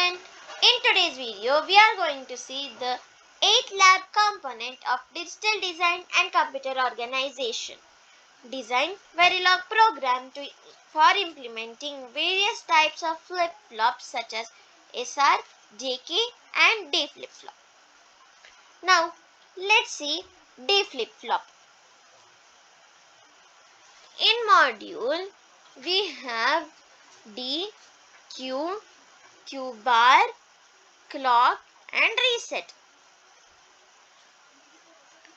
student. In today's video, we are going to see the 8th lab component of digital design and computer organization. Design Verilog program for implementing various types of flip-flops such as SR, JK and D flip-flop. Now, let's see D flip-flop. In module, we have D, Q, Q bar, clock and reset.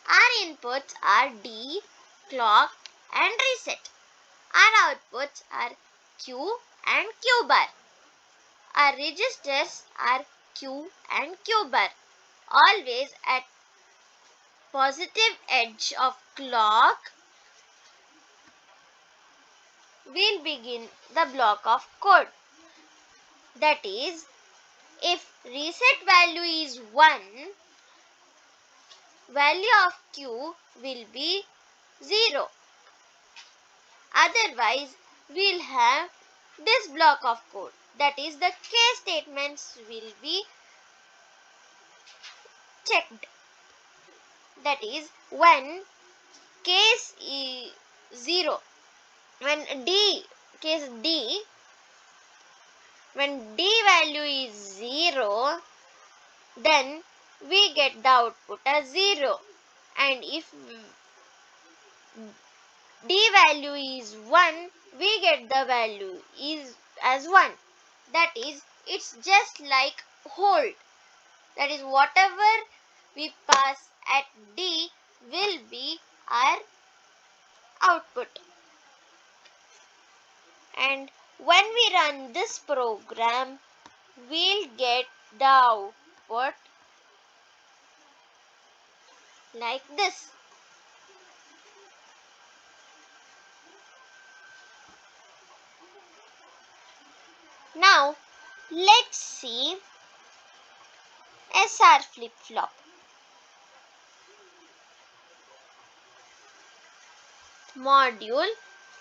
Our inputs are D, clock and reset. Our outputs are Q and Q bar. Our registers are Q and Q bar. Always at positive edge of clock, we'll begin the block of code. That is, if reset value is 1, value of Q will be 0. Otherwise, we'll have this block of code. That is, the case statements will be checked. That is, when case is 0, when case D, when D value is 0, then we get the output as 0. And if D value is 1, we get the value is as 1. That is, it's just like hold. That is, whatever we pass at D will be our output. And when we run this program, we'll get the output like this. Now, let's see SR flip-flop. Module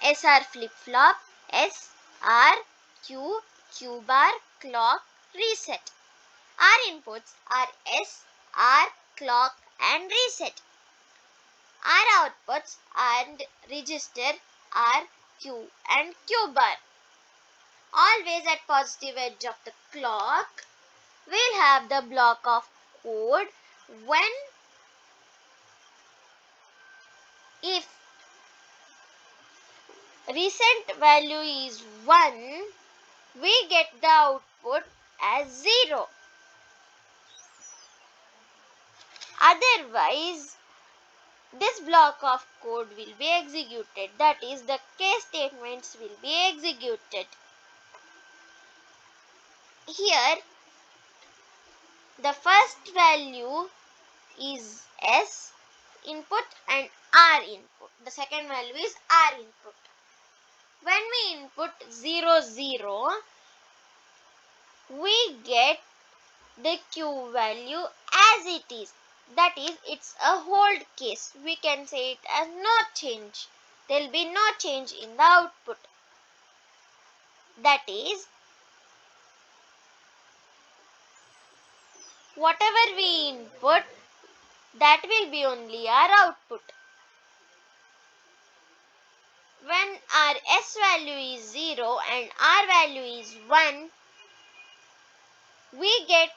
SR flip-flop, SR, Q, Q bar, clock, reset. Our inputs are S, R, clock and reset. Our outputs and register are Q and Q bar. Always at positive edge of the clock, we'll have the block of code when if reset value is 1, we get the output as 0. Otherwise, this block of code will be executed. That is, the case statements will be executed. Here, the first value is S input and R input. The second value is R input. When we input 0, 0, we get the Q value as it is. That is, it's a hold case. We can say it as no change. There will be no change in the output. That is, whatever we input, that will be only our output. When our S value is 0 and R value is 1, we get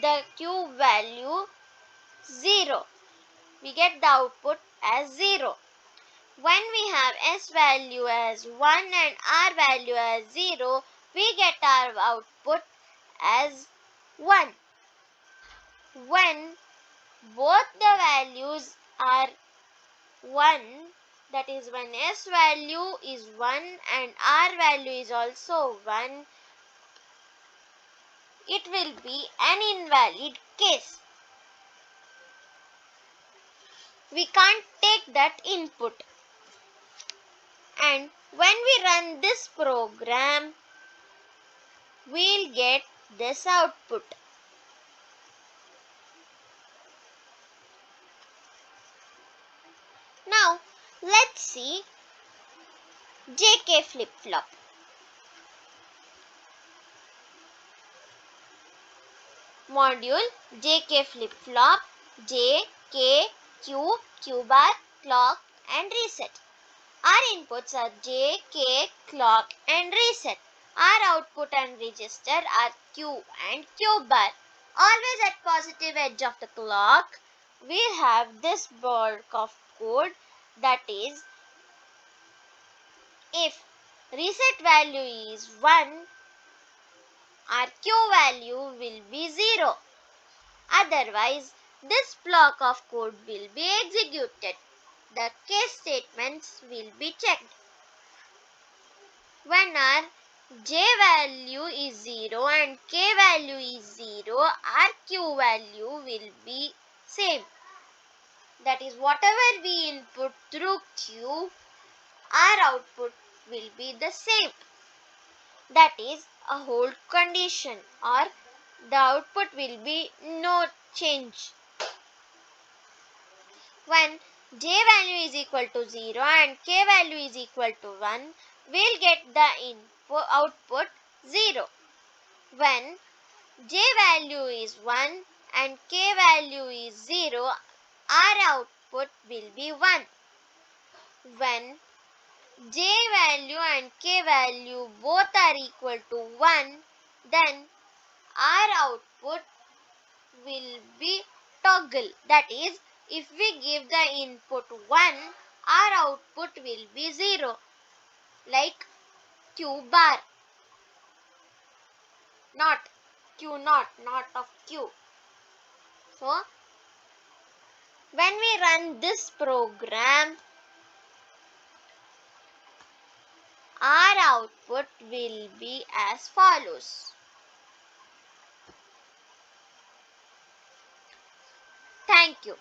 the Q value 0. We get the output as 0. When we have S value as 1 and R value as 0, we get our output as 1. When both the values are 1, that is, when S value is 1 and R value is also 1, it will be an invalid case. We can't take that input. And when we run this program, we'll get this output. Now, let's see JK flip-flop. module, JK flip-flop, J, K, Q, Q bar, clock and reset. Our inputs are J, K, clock and reset. Our output and register are Q and Q bar. Always at positive edge of the clock, we have this block of code, that is, if reset value is 1, our Q value will be 0. Otherwise, this block of code will be executed. The case statements will be checked. When our J value is 0 and K value is 0, our Q value will be same. That is, whatever we input through Q, our output will be the same. That is a hold condition, or the output will be no change. When J value is equal to 0 and K value is equal to 1, we'll get the output 0. When J value is 1 and K value is 0, our output will be 1. When J value and K value both are equal to 1, then our output will be toggle. That is, if we give the input 1, our output will be 0, like Q bar, not Q naught, not of Q. So, when we run this program, our output will be as follows. Thank you.